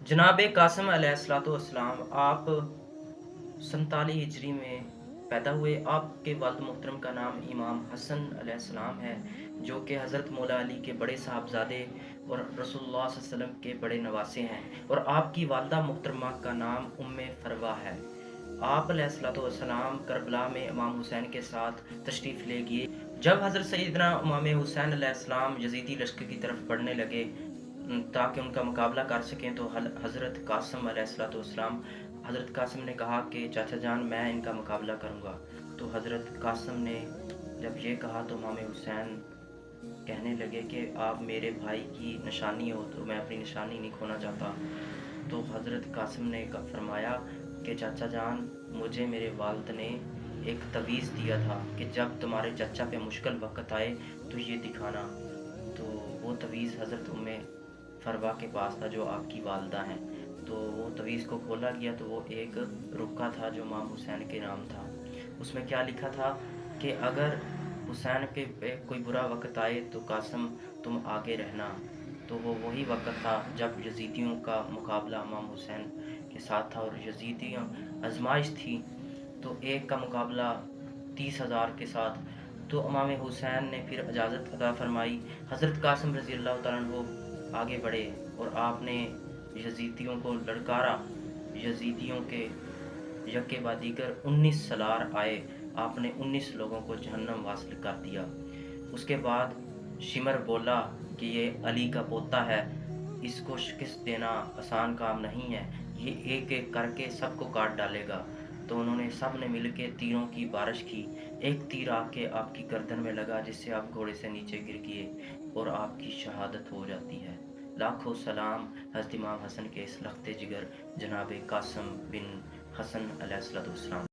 जनाब कासिम अलैहिस्सलाम आप 47 हिजरी में पैदा हुए। आपके वालिद मोहतरम का नाम इमाम हसन अलैहिस्सलाम है, जो कि हज़रत मौला अली के बड़े साहबजादे और रसूलुल्लाह सल्लल्लाहु अलैहि वसल्लम के बड़े नवासे हैं। और आपकी वालिदा मोहतरमा का नाम उम्मे फरवा है। आप अलैहिस्सलाम करबला में इमाम हुसैन के साथ तशरीफ़ ले गए। जब हज़रत सैयदना इमाम हुसैन अलैहिस्सलाम यज़ीदी लश्कर की तरफ बढ़ने लगे ताकि उनका मुकाबला कर सकें, तो हज़रत कासिम अलैहिस्सलाम हज़रत कासिम ने कहा कि चाचा जान, मैं इनका मुकाबला करूंगा। तो हज़रत कासिम ने जब ये कहा तो इमाम हुसैन कहने लगे कि आप मेरे भाई की निशानी हो, तो मैं अपनी निशानी नहीं खोना चाहता। तो हज़रत कासिम ने फरमाया कि चाचा जान, मुझे मेरे वालिद ने एक तवीज़ दिया था कि जब तुम्हारे चाचा पे मुश्किल वक्त आए तो ये दिखाना। तो वो तवीज़ हज़रत उम्मे फरवा के पास था, जो आपकी वालिदा हैं। तो वो तवीज़ को खोला गया तो वो एक रुक्का था जो इमाम हुसैन के नाम था। उसमें क्या लिखा था कि अगर हुसैन के पे कोई बुरा वक्त आए तो कासिम तुम आगे रहना। तो वो वही वक्त था जब यजीदियों का मुकाबला इमाम हुसैन के साथ था, और यजीदियों आजमाइश थी। तो एक का मुकाबला 30,000 के साथ। तो इमाम हुसैन ने फिर इजाज़त अता फरमाई। हज़रत कासिम रज़ी अल्लाह तआला अन्हु आगे बढ़े और आपने यजीदियों को ललकारा। यजीदियों के यके बाद दीगर 19 सलार आए। आपने 19 लोगों को जहन्नम वासिल कर दिया। उसके बाद शिमर बोला कि ये अली का पोता है, इसको शिकस्त देना आसान काम नहीं है, ये एक एक करके सबको काट डालेगा। तो उन्होंने सब ने मिलके तीरों की बारिश की। एक तीर आके आपकी गर्दन में लगा, जिससे आप घोड़े से नीचे गिर गए और आपकी शहादत हो जाती है। लाखों सलाम हज़रत इमाम हसन के इस लख्ते जिगर जनाब कासिम बिन हसन अलैहिस्सलाम।